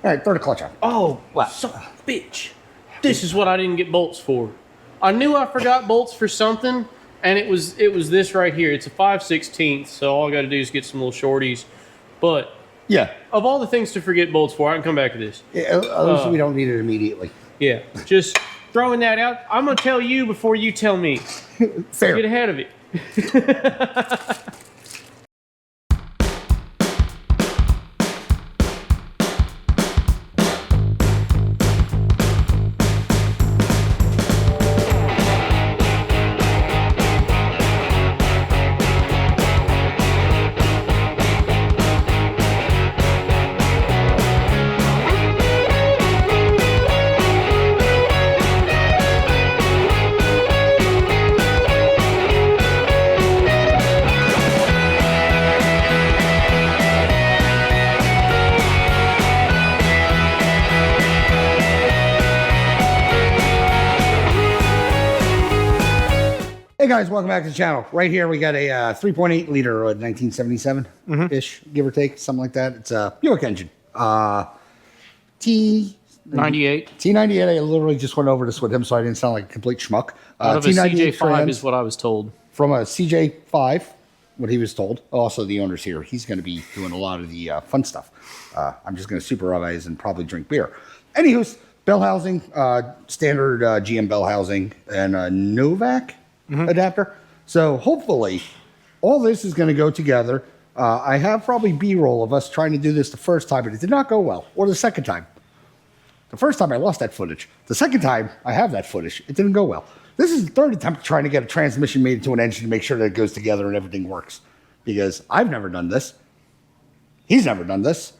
right, throw the clutch on. Oh, What? son of a bitch. This is what I didn't get bolts for. I knew I forgot bolts for something, and it was this right here. It's a 5/16, so all I got to do is get some little shorties. But Yeah. of all the things to forget bolts for, I can come back to this. At least we don't need it immediately. Yeah, just throwing that out. I'm going to tell you before you tell me. Fair. Get ahead of it. Hey guys, welcome back to the channel. Right here we got a 3.8 liter 1977-ish, give or take, something like that. It's a Buick engine. T98. T98, I literally just went over this with him so I didn't sound like a complete schmuck. Out of a cj2a is what I was told. From a cj2a, what he was told. Also, the owner's here. He's going to be doing a lot of the fun stuff. I'm just going to supervise and probably drink beer. Anywho's, bell housing, standard GM bell housing, and a Novak adapter. So hopefully all this is going to go together. I have probably B-roll of us trying to do this the first time, but it did not go well. Or the second time. The first time I lost that footage. The second time I have that footage. It didn't go well. This is the third attempt trying to get a transmission made into an engine to make sure that it goes together and everything works. Because I've never done this. He's never done this.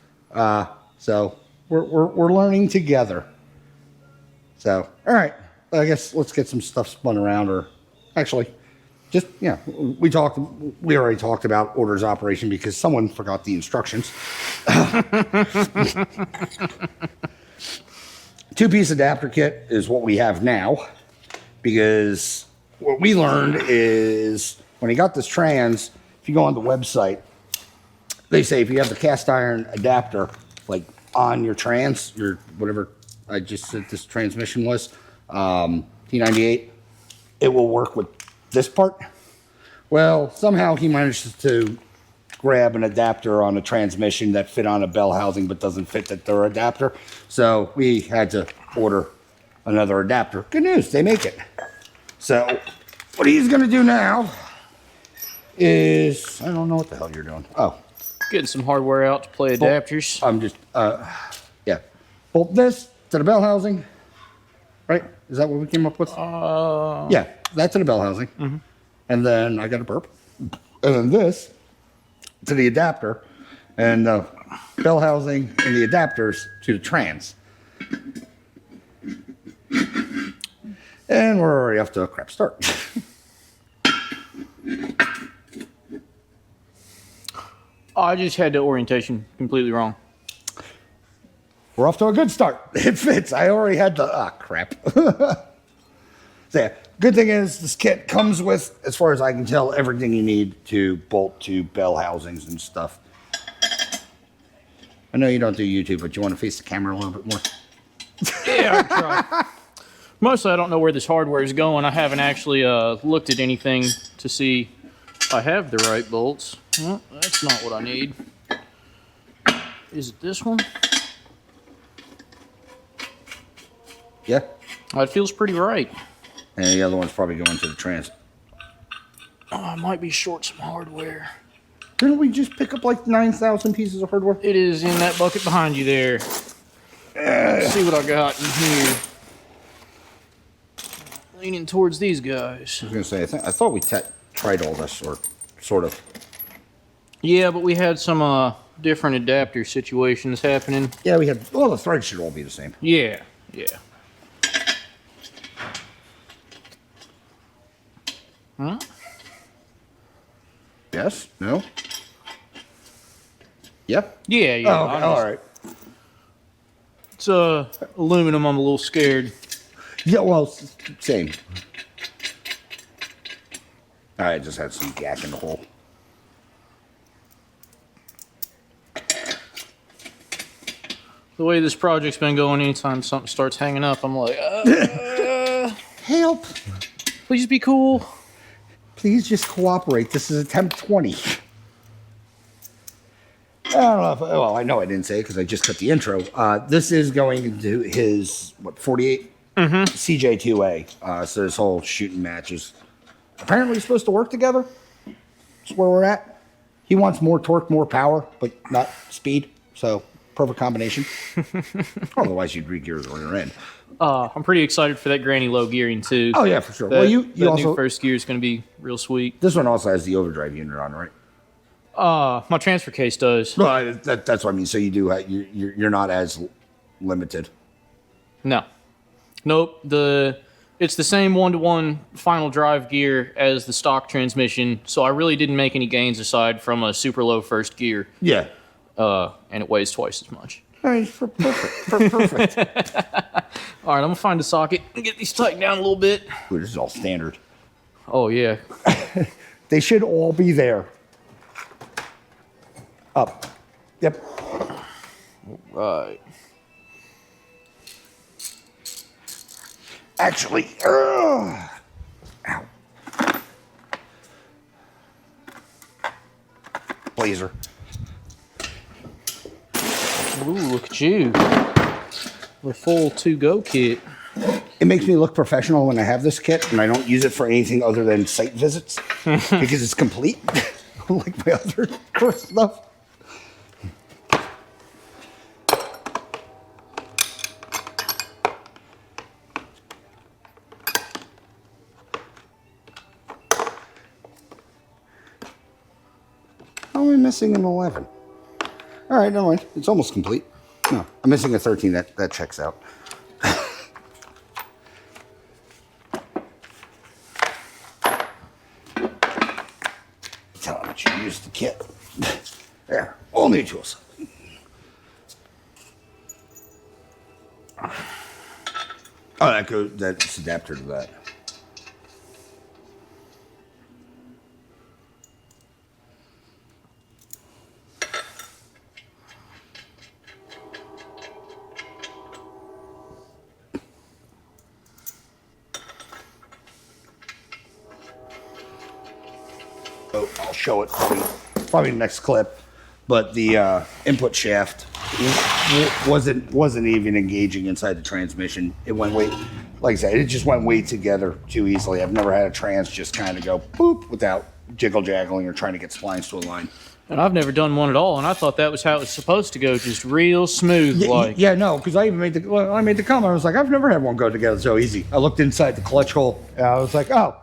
So we're learning together. So, all right. I guess let's get some stuff spun around, or actually, just, yeah, we already talked about orders operation because someone forgot the instructions. Two-piece adapter kit is what we have now, because what we learned is when you got this trans, if you go on the website, they say if you have the cast iron adapter, like on your trans, your whatever I just said this transmission was, T98, it will work with this part. Well, somehow he manages to grab an adapter on a transmission that fit on a bell housing but doesn't fit the third adapter. So we had to order another adapter. Good news, they make it. So what he's going to do now is, I don't know what the hell you're doing. Oh. Getting some hardware out to play adapters. I'm just, yeah. Bolt this to the bell housing. Right? Is that what we came up with? Yeah, that's in the bell housing. And then I got a burp. And then this to the adapter. And the bell housing and the adapters to the trans. And we're already off to a crap start. I just had the orientation completely wrong. We're off to a good start. It fits. I already had the, crap. So yeah, good thing is this kit comes with, as far as I can tell, everything you need to bolt to bell housings and stuff. I know you don't do YouTube, but you want to face the camera a little bit more? Yeah, I try. Mostly I don't know where this hardware is going. I haven't actually looked at anything to see if I have the right bolts. Well, that's not what I need. Is it this one? Yeah. Oh, it feels pretty right. And the other one's probably going to the trans. Oh, I might be short some hardware. Didn't we just pick up like 9,000 pieces of hardware? It is in that bucket behind you there. Let's see what I got in here. Leaning towards these guys. I was going to say, I thought we tried all this, or sort of. Yeah, but we had some different adapter situations happening. Yeah, we had, well, the threads should all be the same. Yeah, yeah. Huh? Yes? No? Yep. Yeah, yeah. Oh, okay. All right. It's aluminum. I'm a little scared. Yeah, well, same. I just had some gack in the hole. The way this project's been going, anytime something starts hanging up, I'm like, Help. please be cool. Please just cooperate. This is attempt 20. I don't know if, well, I know I didn't say it because I just cut the intro. This is going into his, 48? cj2a. So this whole shooting match is apparently supposed to work together. That's where we're at. He wants more torque, more power, but not speed. So perfect combination. Otherwise, you'd re-gear the rear end. I'm pretty excited for that granny low gearing too. Oh yeah, for sure. That, Well, you that also new first gear is going to be real sweet. this one also has the overdrive unit on, right? My transfer case does. No, that's what I mean. So you do you're not as limited. No, nope. It's the same 1-to-1 final drive gear as the stock transmission. So I really didn't make any gains aside from a super low first gear. Yeah. And it weighs twice as much. All right, perfect. All right, I'm gonna find a socket and get these tightened down a little bit. Ooh, this is all standard. Oh yeah. They should all be there. Up. Yep. Right. Actually, ow. Blazer. Ooh, look at you. The full to-go kit. It makes me look professional when I have this kit, and I don't use it for anything other than site visits because it's complete, like my other course stuff. How am I missing an 11? All right, never mind. It's almost complete. No, I'm missing a 13. That checks out. Tell how much you use the kit. There, all new tools. Oh, that's adapter to that. I'll show it probably the next clip, but the input shaft wasn't even engaging inside the transmission. It went way, like I said, it just went way together too easily. I've never had a trans just kind of go boop without jiggle jaggling or trying to get splines to align. And I've never done one at all, and I thought that was how it was supposed to go, just real smooth like. Yeah, no, because I even made the comment. I was like, I've never had one go together so easy. I looked inside the clutch hole and I was like, oh.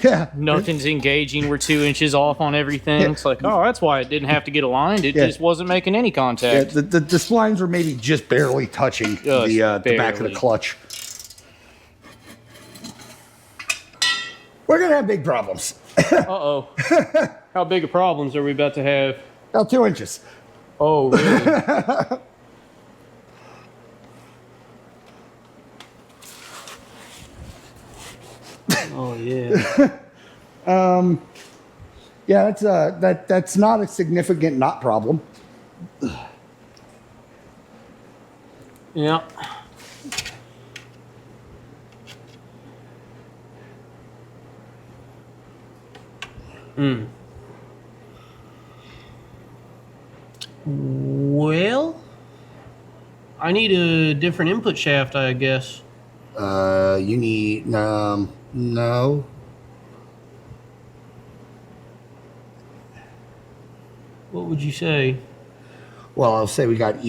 Yeah. Nothing's engaging. We're 2 inches off on everything. Yeah. It's like, oh, that's why it didn't have to get aligned. It just wasn't making any Yeah, contact. the splines were maybe just barely touching the back of the clutch. We're gonna have big problems. Uh-oh. How big of problems are we about to have? About 2 inches. Oh, really? Oh, yeah. Yeah, that's not a significant not problem. Yeah. Well, I need a different input shaft, I guess. You need no. What would you say? Well, I'll say we got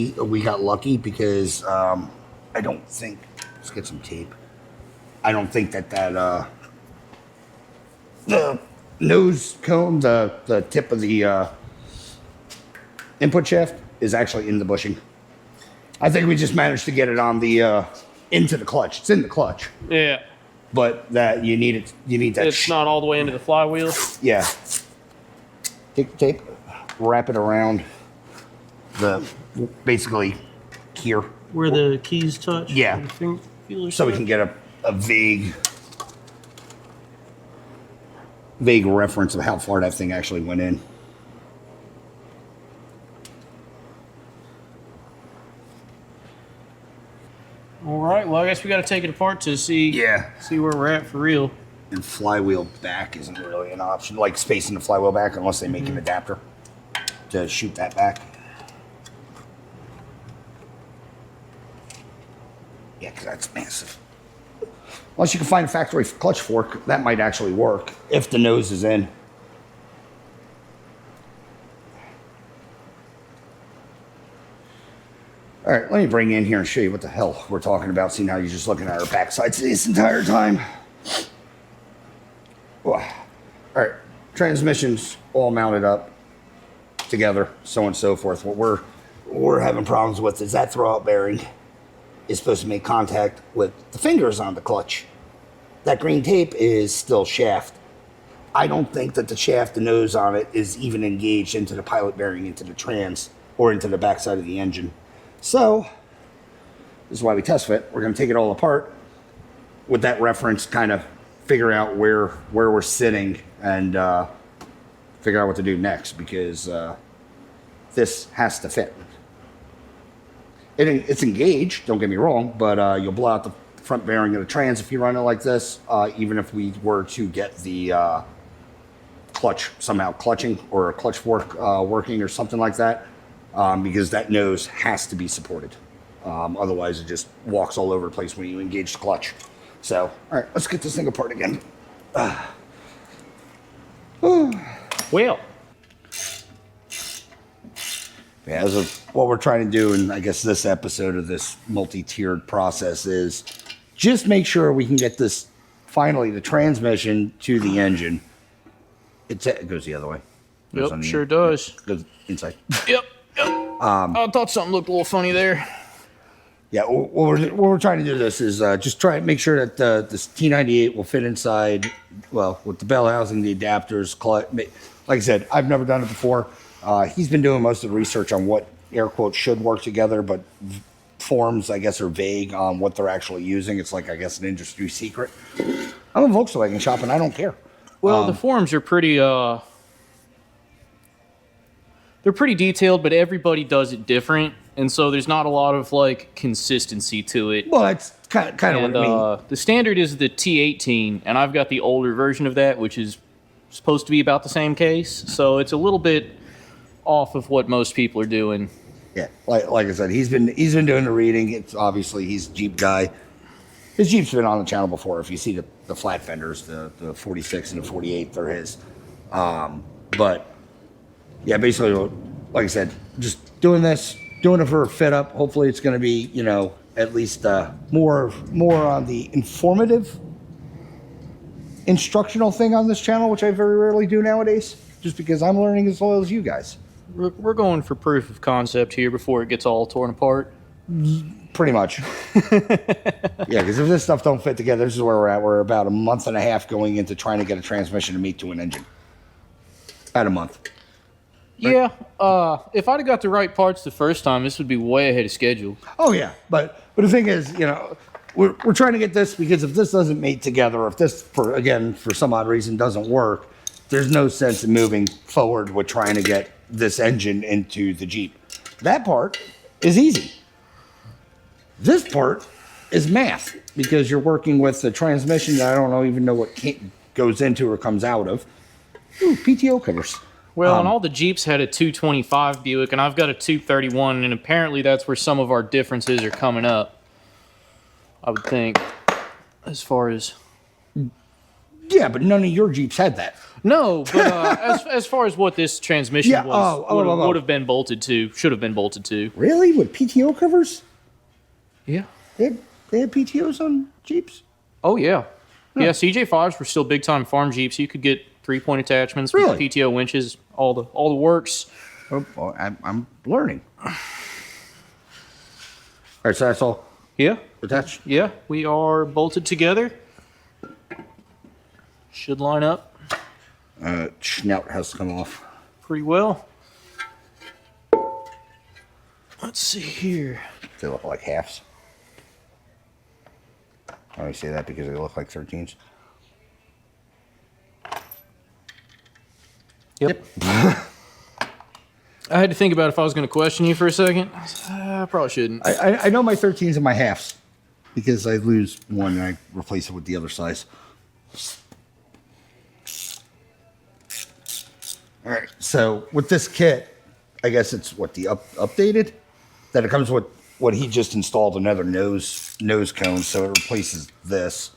lucky because I don't think, let's get some tape. I don't think that the nose cone, the tip of the input shaft is actually in the bushing. I think we just managed to get it on the into the clutch. It's in the clutch, Yeah. but that you need it. You need that. It's not all the way into the flywheel. Yeah. Take the tape, wrap it around the basically here, Where the keys touch? Yeah. where the finger feelers so we touch? can get a vague reference of how far that thing actually went in. All right. Well, I guess we got to take it apart to see see where we're at for real. And flywheel back isn't really an option, like spacing the flywheel back, unless they make an adapter to shoot that back. Yeah, because that's massive. Unless you can find a factory clutch fork, that might actually work if the nose is in. All right, let me bring you in here and show you what the hell we're talking about, seeing how you're just looking at our backsides this entire time. All right, transmissions all mounted up together, so on and so forth. What we're having problems with is that throwout bearing is supposed to make contact with the fingers on the clutch. That green tape is still shaft. I don't think that the shaft, the nose on it, is even engaged into the pilot bearing, into the trans, or into the backside of the engine. So, this is why we test fit. We're going to take it all apart with that reference, kind of figure out where we're sitting and figure out what to do next, because this has to fit. It's engaged, don't get me wrong, but you'll blow out the front bearing of the trans if you run it like this, even if we were to get the clutch somehow clutching or a clutch fork working or something like that, because that nose has to be supported. Otherwise, it just walks all over the place when you engage the clutch. So, all right, let's get this thing apart again. Well, yeah, as of what we're trying to do, and I guess this episode of this multi-tiered process is just make sure we can get this, finally, the transmission to the engine. It goes the other way. Yep, sure does. Goes inside. Yep. I thought something looked a little funny there. Yeah, what we're trying to do this is just try and make sure that this T98 will fit inside, well, with the bell housing, the adapters, like I said, I've never done it before. He's been doing most of the research on what air quotes should work together, but forms, I guess, are vague on what they're actually using. It's like, I guess, an industry secret. I'm a Volkswagen shop, and I don't care. Well, the forms are pretty, they're pretty detailed, but everybody does it different. And so there's not a lot of, like, consistency to it. Well, that's kind of what I mean. The standard is the T18, and I've got the older version of that, which is supposed to be about the same case. So it's a little bit off of what most people are doing. Yeah, like I said, he's been doing the reading. It's obviously he's a Jeep guy. His Jeep's been on the channel before. If you see the flat fenders, the 46 and the 48, they're his. But yeah, basically, like I said, just doing it for a fit up. Hopefully, it's going to be, you know, at least more on the informative, instructional thing on this channel, which I very rarely do nowadays, just because I'm learning as well as you guys. We're going for proof of concept here before it gets all torn apart. Pretty much. Yeah, because if this stuff don't fit together, this is where we're at. We're about a month and a half going into trying to get a transmission to meet to an engine. About a month. Yeah, if I'd have got the right parts the first time, this would be way ahead of schedule. Oh yeah, but the thing is, you know, we're trying to get this because if this doesn't mate together, if this for some odd reason doesn't work, there's no sense in moving forward with trying to get this engine into the Jeep. That part is easy. This part is math because you're working with a transmission that I don't even know what goes into or comes out of. Ooh, PTO covers. Well, and all the Jeeps had a 225 Buick, and I've got a 231, and apparently that's where some of our differences are coming up, I would think, as far as... Yeah, but none of your Jeeps had that. No, but as far as what this transmission would have been bolted to, should have been bolted to. Really? With PTO covers? Yeah. They had PTOs on Jeeps? Oh, yeah. Huh. Yeah, CJ5s were still big-time farm Jeeps. You could get 3-point attachments with PTO winches, all the works. Oh, well, I'm learning. All right, so that's all? Yeah. Attached? Yeah, we are bolted together. Should line up. Snout has to come off. Pretty well. Let's see here. They look like halves. I only say that because they look like 13s. Yep. I had to think about if I was going to question you for a second. I probably shouldn't. I know my 13s and my halves. because I lose one and I replace it with the other size. All right, so with this kit, I guess it's what the updated that it comes with what he just installed, another nose cone, so it replaces this.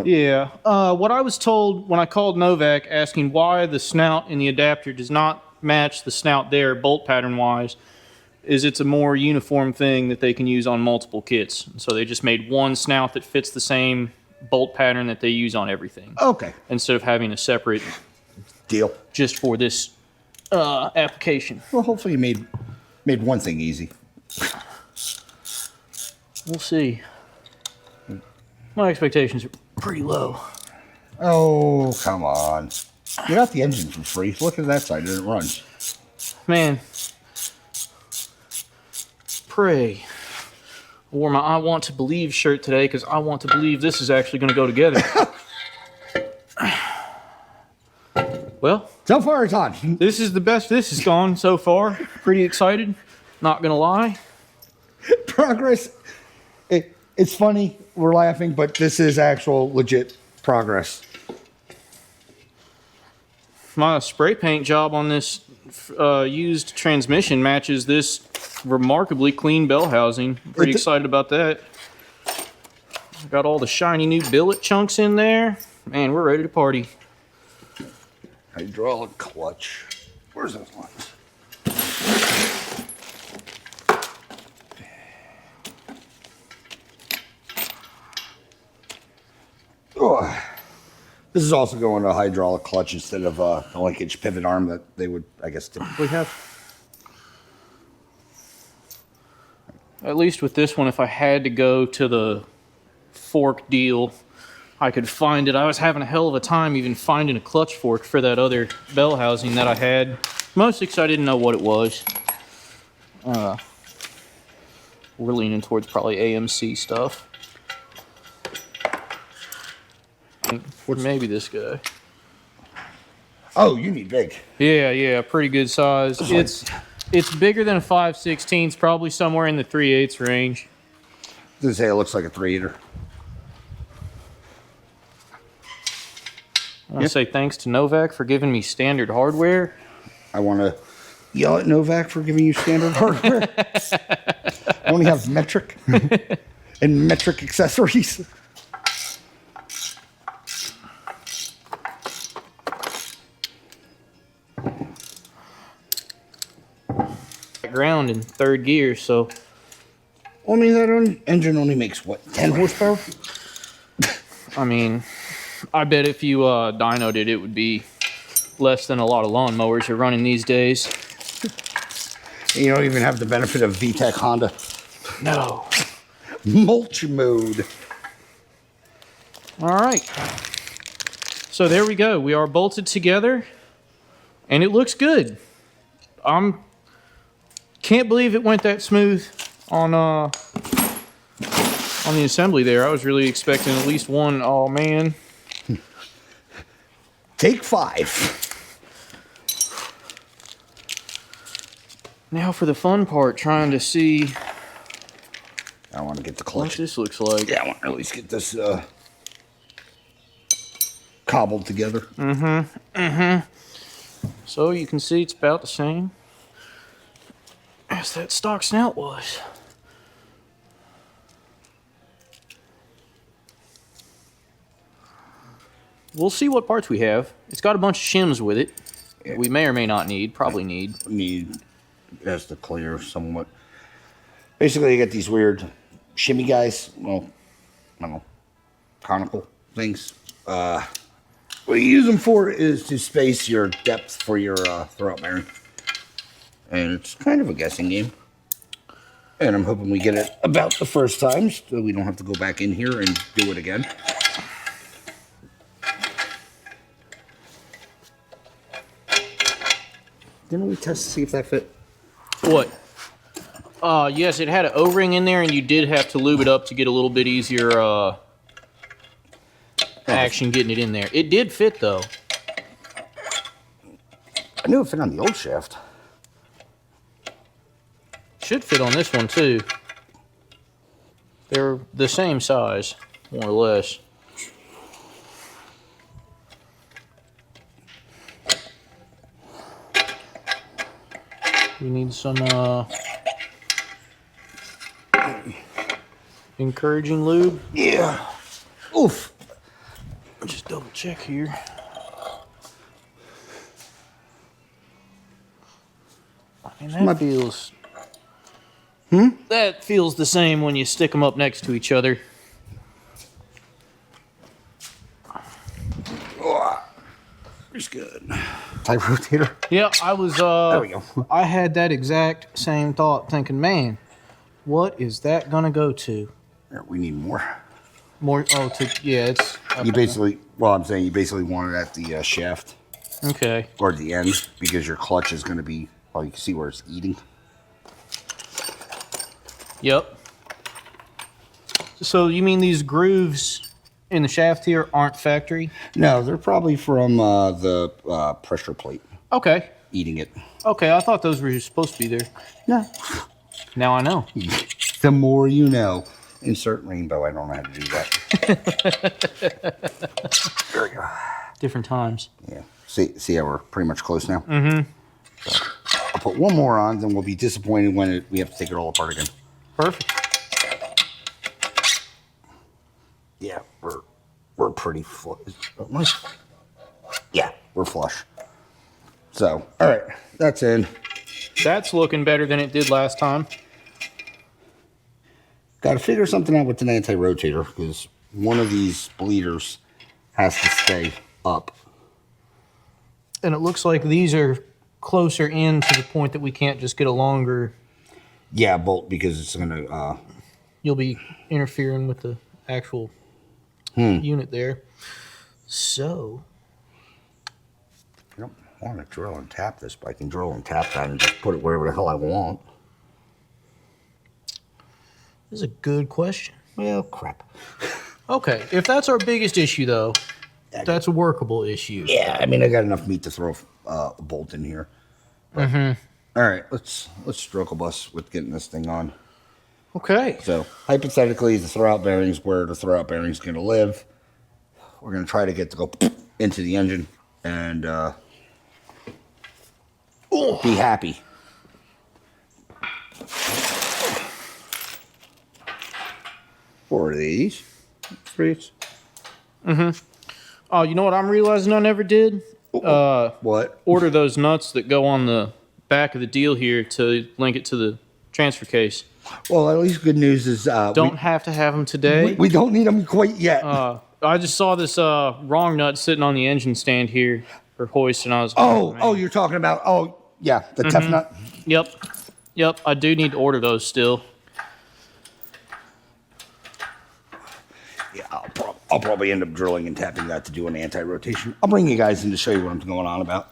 Yeah. What I was told when I called Novak asking why the snout in the adapter does not match the snout there bolt pattern wise is it's a more uniform thing that they can use on multiple kits. So they just made one snout that fits the same bolt pattern that they use on everything. Okay. Instead of having a separate Deal. just for this application. Well, hopefully you made one thing easy. We'll see. My expectations are pretty low. Oh, come on. You got the engine for free. Look at that side, and it runs. Man, pray. I wore my I Want to Believe shirt today because I want to believe this is actually going to go together. Well, So far it's on. this is the best this has gone so far. Pretty excited. Not going to lie. Progress. It's funny, we're laughing, but this is actual legit progress. My spray paint job on this used transmission matches this remarkably clean bell housing. Pretty excited about that. Got all the shiny new billet chunks in there. Man, we're ready to party. Hydraulic clutch. Where's those ones? Oh. This is also going to a hydraulic clutch instead of a linkage pivot arm that they would, I guess, typically have. At least with this one, if I had to go to the fork deal, I could find it. I was having a hell of a time even finding a clutch fork for that other bell housing that I had. Mostly because I didn't know what it was. We're leaning towards probably AMC stuff. Maybe this guy. Oh, you need big. Yeah, pretty good size. It's bigger than a 5/16, probably somewhere in the 3/8 range. Doesn't say it looks like a 3-liter. I want to say thanks to Novak for giving me standard hardware. I want to yell at Novak for giving you standard hardware. I only have metric and metric accessories. Ground in third gear, so I mean, that engine only makes, what, 10 horsepower? I mean, I bet if you dynoed it, it would be less than a lot of lawnmowers are running these days. You don't even have the benefit of VTEC Honda. No. Mulch mode. All right. So there we go. We are bolted together, and it looks good. Can't believe it went that smooth on the assembly there. I was really expecting at least one. Oh man. Take 5. Now for the fun part, trying to see I want to get the what clutch. this looks like. Yeah, I want to at least get this cobbled together. So you can see it's about the same as that stock snout was. We'll see what parts we have. It's got a bunch of shims with it. Yeah. We may or may not need. Probably need. It has to clear somewhat. Basically, you get these weird shimmy guys. Well, I don't know, conical things. What you use them for is to space your depth for your throwout bearing. And it's kind of a guessing game. And I'm hoping we get it about the first time so we don't have to go back in here and do it again. Didn't we test to see if that fit? What? Yes, it had an O-ring in there, and you did have to lube it up to get a little bit easier action getting it in there. It did fit, though. I knew it fit on the old shaft. Should fit on this one, too. They're the same size, more or less. We need some encouraging lube. Yeah. Oof. Just double check here. I mean, that feels... That feels the same when you stick them up next to each other. It's good. Type rotator. Yeah, I was, There we go. I had that exact same thought, thinking, man, what is that gonna go to? There, we need more. More, yeah, it's... You basically, well, I'm saying you basically want it at the shaft. Okay. Or at the end, because your clutch is going to be, well, you can see where it's eating. Yep. So you mean these grooves in the shaft here aren't factory? No, they're probably from the pressure plate Okay. eating it. Okay, I thought those were supposed to be there. No. Now I know. The more you know. Insert rainbow. I don't know how to do that. There we go. Different times. Yeah. See how we're pretty much close now? Mm-hmm. So I'll put one more on, then we'll be disappointed when we have to take it all apart again. Perfect. Yeah, we're pretty flush. Yeah, we're flush. So, all right, that's in. That's looking better than it did last time. Got to figure something out with an anti-rotator because one of these bleeders has to stay up. And it looks like these are closer in to the point that we can't just get a longer... Yeah, bolt, because it's going to... You'll be interfering with the actual unit there. So... I don't want to drill and tap this, but I can drill and tap that and just put it wherever the hell I want. This is a good question. Well, crap. Okay, if that's our biggest issue, though, that's a workable issue. Yeah, I mean, I got enough meat to throw a bolt in here. But, all right, let's struggle bus with getting this thing on. Okay. So, hypothetically, the throwout bearing's where the throwout bearing's going to live. We're going to try to get to go into the engine and be happy. Four of these. Three. Oh, you know what I'm realizing I never did? What? Order those nuts that go on the back of the deal here to link it to the transfer case. Well, at least good news is Don't have to have them today. we don't need them quite yet. I just saw this wrong nut sitting on the engine stand here for hoist, and I was You're talking about yeah, the tough nut. Yep. I do need to order those still. Yeah, I'll probably end up drilling and tapping that to do an anti-rotation. I'll bring you guys in to show you what I'm going on about.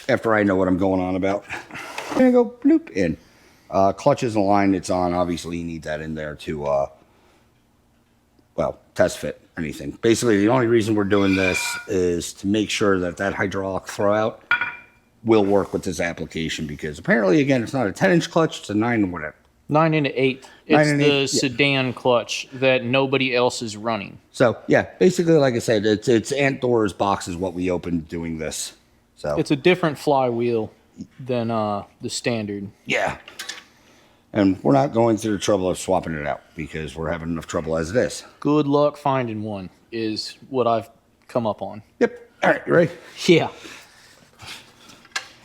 After I know what I'm going on about. There you go, bloop, in. Clutch isn't aligned, it's on. Obviously, you need that in there to, test fit anything. Basically, the only reason we're doing this is to make sure that that hydraulic throwout will work with this application because apparently, again, it's not a 10-inch clutch, it's a 9 whatever. 9 and 8. It's the sedan clutch that nobody else is running. So, yeah, basically, like I said, it's Ant Door's box is what we opened doing this. So It's a different flywheel than the standard. Yeah. And we're not going through the trouble of swapping it out because we're having enough trouble as it is. Good luck finding one is what I've come up on. Yep. All right, you ready? Yeah.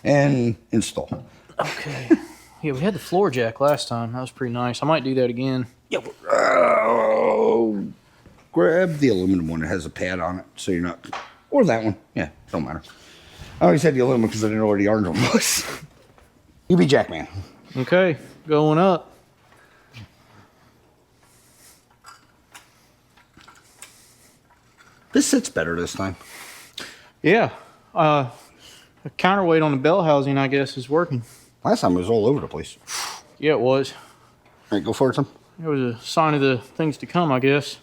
And install. Okay. Yeah, we had the floor jack last time. That was pretty nice. I might do that again. Yep. Grab the aluminum one. It has a pad on it, so you're not... Or that one. Yeah, don't matter. I only said the aluminum because I didn't know where the orange one was. You be Jackman. Okay, going up. This sits better this time. Yeah. A counterweight on the bell housing, I guess, is working. Last time it was all over the place. Yeah, it was. All right, go for it, Tim. It was a sign of the things to come, I guess.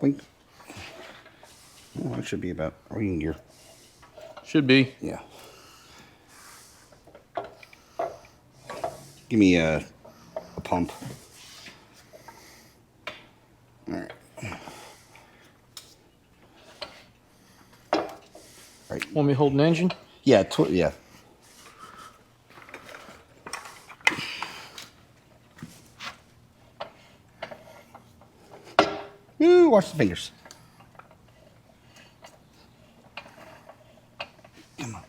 Wink. Oh, that should be about ring gear. Should be. Yeah. Give me a pump. All right. Right. Want me to hold an engine? Yeah, yeah. Ooh, watch the fingers. Come on.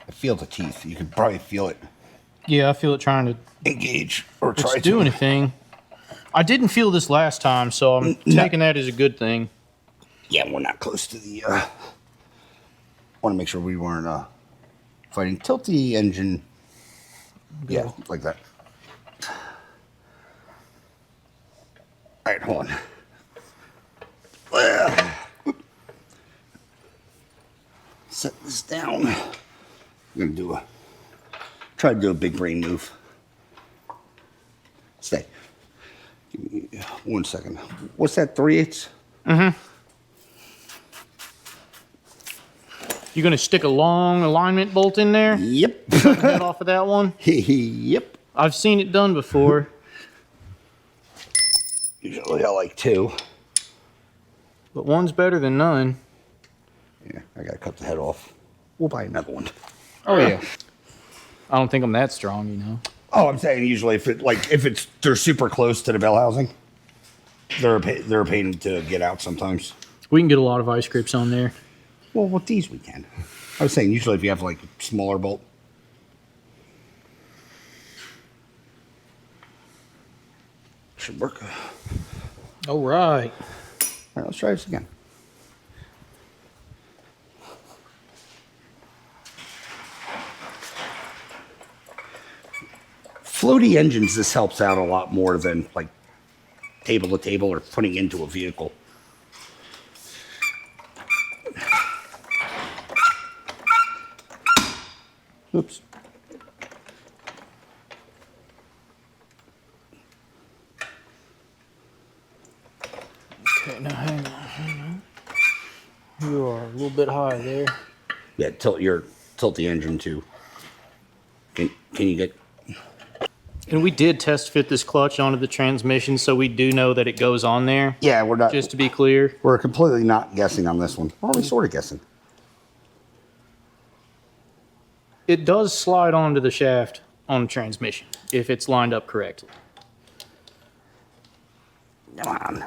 I feel the teeth. You can probably feel it Yeah, I feel it trying to engage or try to do anything. I didn't feel this last time, so I'm taking that as a good thing. Yeah, we're not close to the. Want to make sure we weren't fighting. Tilt the engine. Go. Yeah, like that. All right, hold on. Set this down. I'm gonna try to do a big brain move. Stay. Give me 1 second. What's that? 3/8? Mm-hmm. You gonna stick a long alignment bolt in there? Yep. Head off of that one? Yep. I've seen it done before. Usually I like 2. But one's better than none. Yeah, I gotta cut the head off. We'll buy another one. Oh yeah. I don't think I'm that strong, you know. Oh, I'm saying usually if they're super close to the bell housing, they're a pain to get out sometimes. We can get a lot of ice grips on there. Well, with these we can. I was saying usually if you have like a smaller bolt. Should work. All right. All right, let's try this again. Floaty engines, this helps out a lot more than like table to table or putting into a vehicle. Oops. Okay, now hang on. You are a little bit high there. Yeah, tilt the engine too. Can you get? And we did test fit this clutch onto the transmission, so we do know that it goes on there. Yeah, we're not. Just to be clear. We're completely not guessing on this one. Well, we're sort of guessing. It does slide onto the shaft on the transmission if it's lined up correctly. Come on.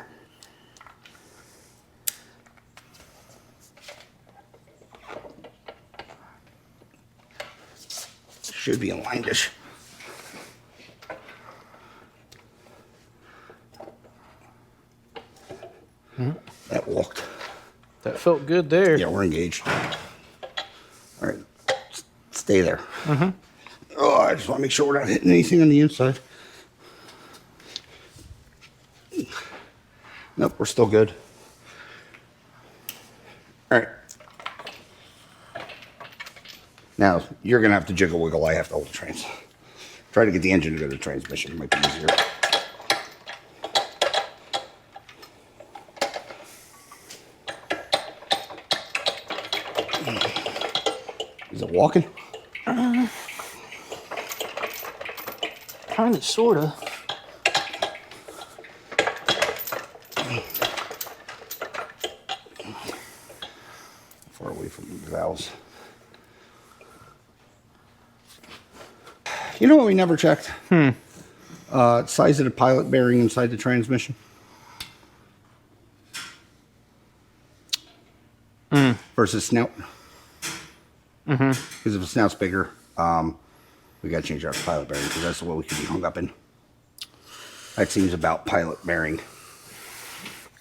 Should be aligned-ish. That walked. That felt good there. Yeah, we're engaged. All right, stay there. Oh, I just want to make sure we're not hitting anything on the inside. Nope, we're still good. All right. Now, you're going to have to jiggle wiggle. I have to hold the trains. Try to get the engine to go to the transmission. It might be easier. Is it walking? Kind of, sort of. Far away from the valves. You know what we never checked? Size of the pilot bearing inside the transmission. Versus snout. Because if the snout's bigger, we got to change our pilot bearing because that's what we could be hung up in. That seems about pilot bearing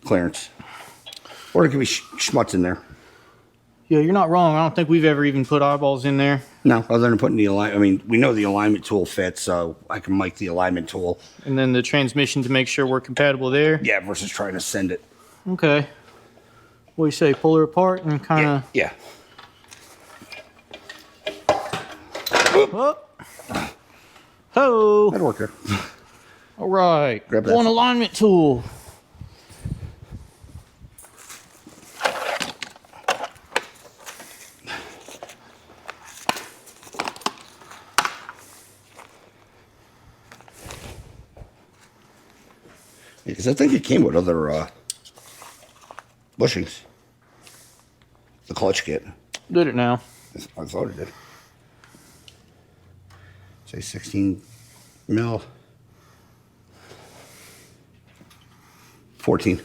clearance. Or it could be schmutz in there. Yeah, you're not wrong. I don't think we've ever even put eyeballs in there. No, other than putting the alignment. I mean, we know the alignment tool fits, so I can mic the alignment tool. And then the transmission to make sure we're compatible there. Yeah, versus trying to send it. Okay. What do you say? Pull her apart and kind of. Yeah. Oh. Ho. That'd work there. All right. Grab that. One alignment tool. Because I think it came with other bushings. The clutch kit. Did it now? I thought it did. Say 16 mil. 14.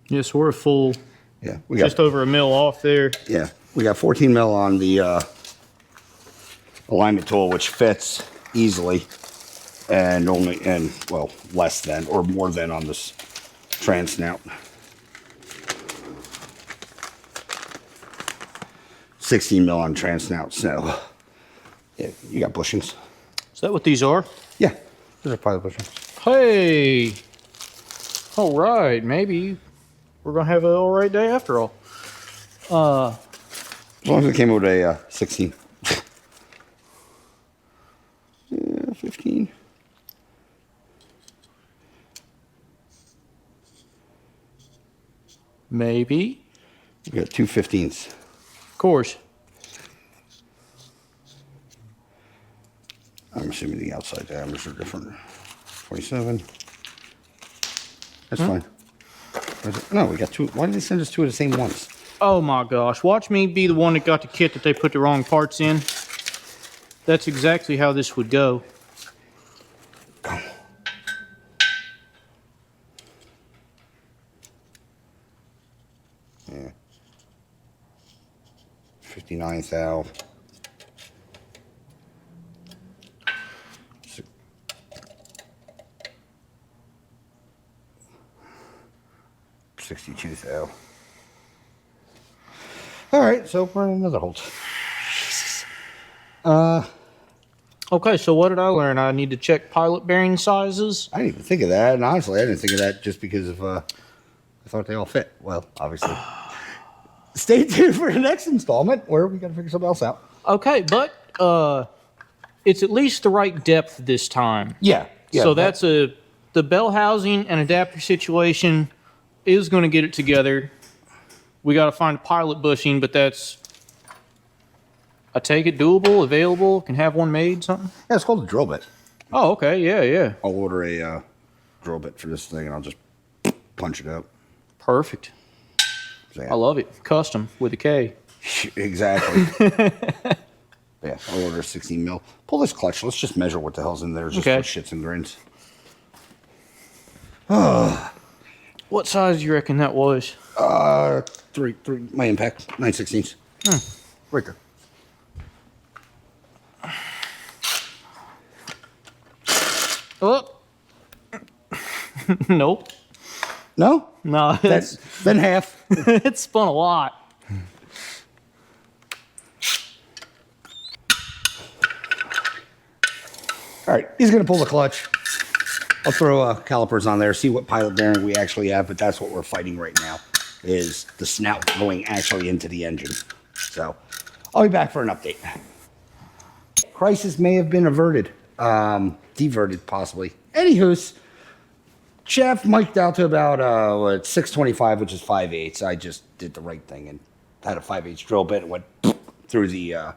Yes, we're a full, Yeah, we got just over a mil off there. Yeah, we got 14 mil on the alignment tool, which fits easily, and well, less than or more than on this trans snout. 16 mil on trans snout. So, yeah, you got bushings. Is that what these are? Yeah, those are pilot bushings. Hey. All right, maybe we're gonna have an all right day after all. As long as it came with a 16. Yeah, 15. Maybe. We got two 15s. Of course. I'm assuming the outside diameters are different. 27. That's fine. No, we got two. Why did they send us two of the same ones? Oh my gosh, watch me be the one that got the kit that they put the wrong parts in. That's exactly how this would go. Yeah. 59 thou. $62 thou. All right, so we're in another hold. Jesus. Okay, so what did I learn? I need to check pilot bearing sizes. I didn't even think of that, and honestly, I didn't think of that just because of I thought they all fit. Well, obviously. Stay tuned for the next installment where we got to figure something else out. Okay, but it's at least the right depth this time. Yeah. So that's the bell housing and adapter situation is going to get it together. We got to find a pilot bushing, but that's, I take it, doable, available, can have one made, something? Yeah, it's called a drill bit. Oh, okay, yeah. I'll order a drill bit for this thing, and I'll just punch it out. Perfect. So, yeah. I love it. Custom with a K. Exactly. Yeah, I'll order 16 mil. Pull this clutch. Let's just measure what the hell's in there, just Okay. for shits and grins. What size do you reckon that was? Three. My impact, 9/16. Right there. Oh. Nope. No, No, that's then half. it spun a lot. All right, he's gonna pull the clutch. I'll throw calipers on there, see what pilot bearing we actually have, but that's what we're fighting right now, is the snout going actually into the engine. So I'll be back for an update. Crisis may have been averted, diverted possibly. Anywho's, Jeff mic'd out to about 625, which is 5/8. I just did the right thing and had a 5/8 drill bit and went through the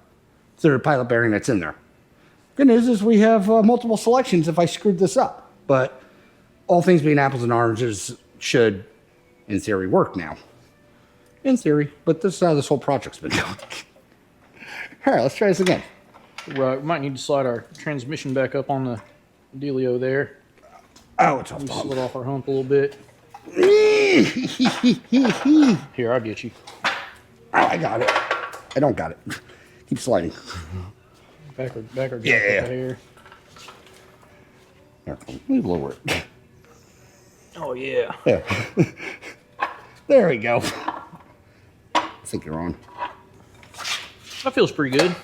pilot bearing that's in there. Good news is we have multiple selections if I screwed this up, but all things being apples and oranges should, in theory, work now. In theory, but this is how this whole project's been going. All right, let's try this again. Right, we might need to slide our transmission back up on the dealio there. Oh, it's off We the slid hump. off our hump a little bit. Here, I'll get you. Oh, I got it. I don't got it. Keep sliding. Back or Yeah. here. Here, let me lower it. Oh yeah. Yeah. There we go. I think you're on. That feels pretty good.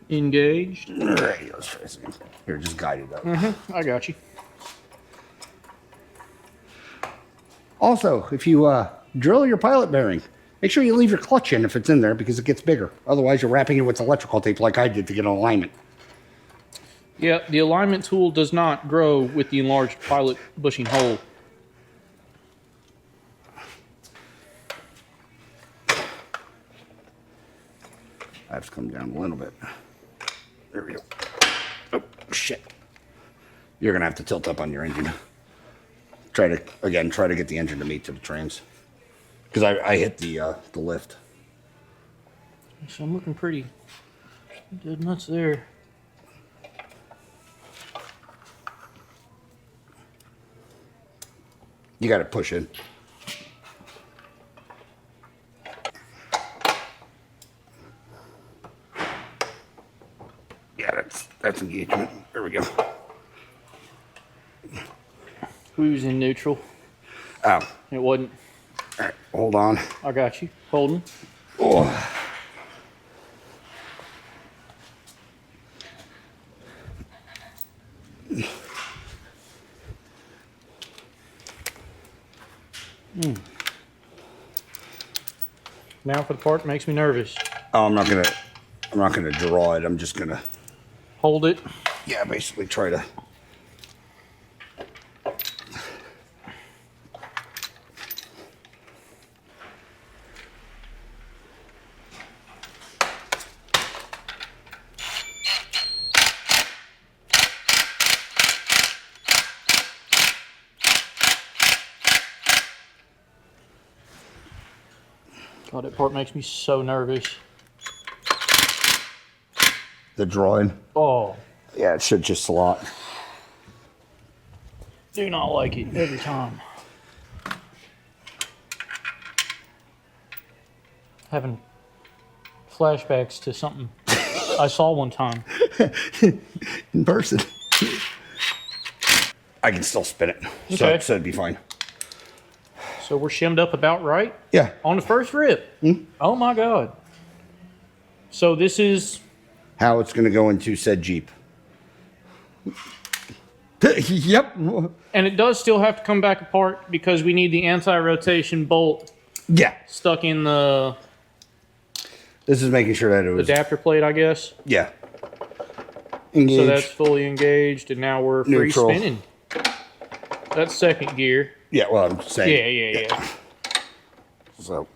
Engaged. All right, let's try this again. Here, just guide it up. I got you. Also, if you drill your pilot bearing, make sure you leave your clutch in if it's in there because it gets bigger. Otherwise, you're wrapping it with electrical tape like I did to get an alignment. Yeah, the alignment tool does not grow with the enlarged pilot bushing hole. I have to come down a little bit. There we go. Oh, shit. you're gonna have to tilt up on your engine. Try to get the engine to meet to the trans, because I hit the lift. So I'm looking pretty dead nuts there. You got to push in. Yeah, that's engagement. There we go. Who's in neutral? Oh, It wasn't. all right, hold on. I got you. Holding. Oh. Now for the part that makes me nervous. Oh, I'm not gonna draw it. I'm just gonna, Hold it. yeah, basically try to. God, that part makes me so nervous. The drawing. Oh, Yeah, it should just slot. do not like it every time. Having flashbacks to something I saw one time. In person. I can still spin it, Okay. so it'd be fine. So we're shimmed up about right Yeah. on the first rip. Oh my God. So this is, How it's gonna go into said Jeep. Yep. and it does still have to come back apart because we need the anti-rotation bolt Yeah. stuck in the This is making sure that it was. adapter plate, I guess. Yeah. Engage. So that's fully engaged, and now we're free Neutral. spinning. That's second gear. Yeah. Well, I'm saying. Yeah. So.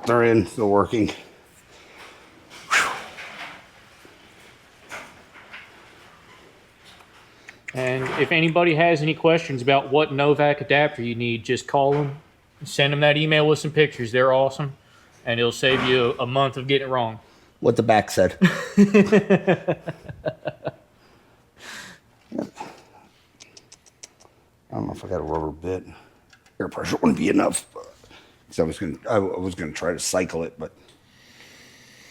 They're in. They're working. And if anybody has any questions about what Novak adapter you need, just call them, send them that email with some pictures. They're awesome, and it'll save you a month of getting it wrong. What the back said. I don't know if I got a rubber bit. Air pressure wouldn't be enough. So I was gonna try to cycle it, but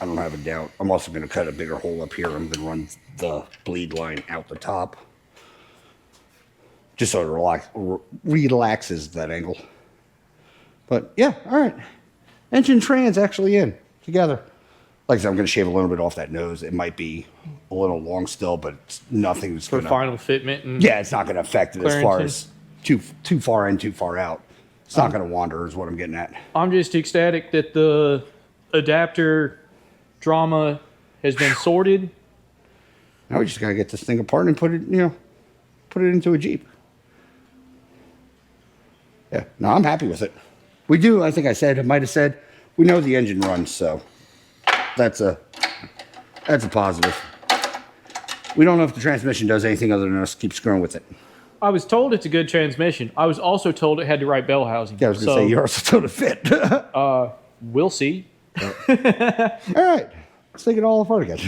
I don't have a doubt. I'm also gonna cut a bigger hole up here and then run the bleed line out the top, just so it relaxes that angle. But yeah, all right. Engine trans actually in together. Like I said, I'm gonna shave a little bit off that nose. It might be a little long still, but it's nothing that's For gonna. final fitment. And Yeah, it's not going to affect it as far Clearances. as too far in, too far out. It's not going to wander, is what I'm getting at. I'm just ecstatic that the adapter drama has been sorted. Now we just got to get this thing apart and put it into a Jeep. Yeah, no, I'm happy with it. We do. I think I might have said, we know the engine runs, so that's a positive. We don't know if the transmission does anything other than us keep screwing with it. I was told it's a good transmission. I was also told it had the right bell housing. Yeah, I was going to say, you're also told to fit. We'll see. All right, let's take it all apart again.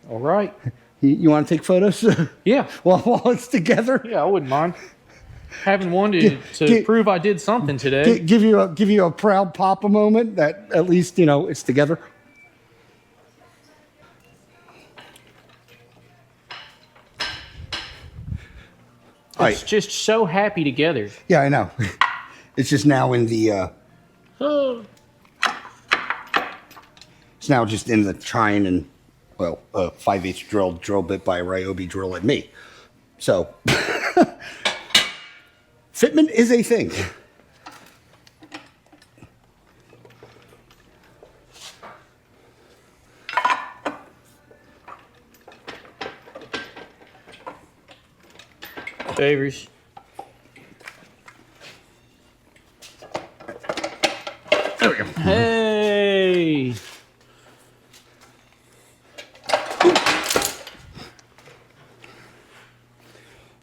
All right. You want to take photos? Yeah. while it's together? Yeah, I wouldn't mind. Having one to prove I did something today. Give you a proud papa moment that at least, it's together. It's just so happy together. Yeah, I know. It's just now in the, it's now just in the trying and, 5/8 drill bit by a Ryobi drill at me. So, fitment is a thing. Favors. There we go. Hey.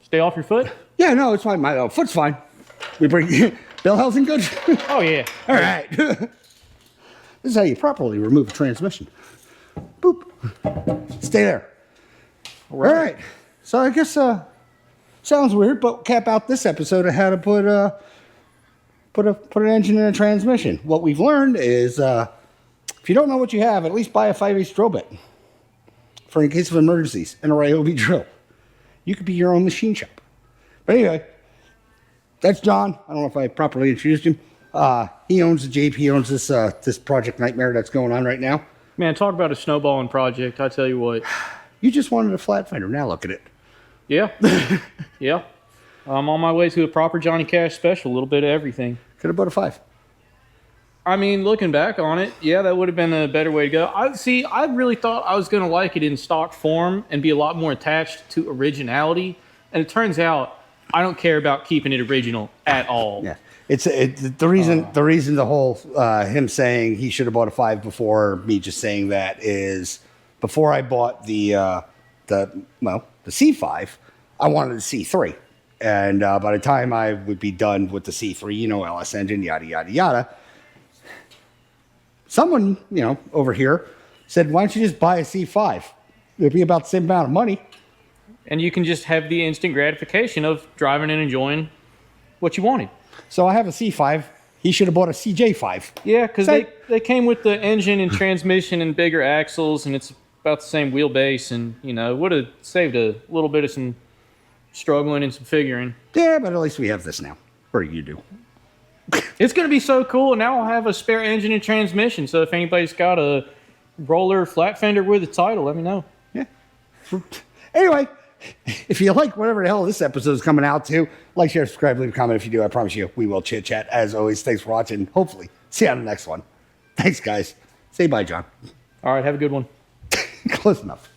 Stay off your foot? Yeah, no, it's fine. My foot's fine. We bring bell housing good? Oh, yeah. All right. This is how you properly remove a transmission. Boop. Stay there. All right. So I guess sounds weird, but cap out this episode of how to put an engine in a transmission. What we've learned is if you don't know what you have, at least buy a 5/8 drill bit for in case of emergencies and a Ryobi drill. You could be your own machine shop. But anyway, that's John. I don't know if I properly introduced him. He owns the Jeep. He owns this Project Nightmare that's going on right now. Man, talk about a snowballing project. I tell you what. You just wanted a flat fender. Now look at it. Yeah. Yeah. I'm on my way to a proper Johnny Cash special. A little bit of everything. Could have bought a 5. I mean, looking back on it, yeah, that would have been a better way to go. I really thought I was going to like it in stock form and be a lot more attached to originality. And it turns out I don't care about keeping it original at all. Yeah. The reason the whole him saying he should have bought a 5 before me just saying that is before I bought the C5, I wanted the C3, and by the time I would be done with the C3, LS engine, yada yada yada, someone over here said, "Why don't you just buy a C5? It'd be about the same amount of money." And you can just have the instant gratification of driving and enjoying what you wanted. So I have a C5. He should have bought a CJ5. Yeah, because they came with the engine and transmission and bigger axles, and it's about the same wheelbase, and it would have saved a little bit of some struggling and some figuring. Yeah, but at least we have this now. Or you do. It's going to be so cool, and now I'll have a spare engine and transmission, so if anybody's got a roller flat fender with a title, let me know. Yeah. Anyway, if you like whatever the hell this episode is coming out to, like, share, subscribe, leave a comment if you do. I promise you, we will chit chat. As always, thanks for watching. Hopefully, see you on the next one. Thanks, guys. Say bye, John. All right, have a good one. Close enough.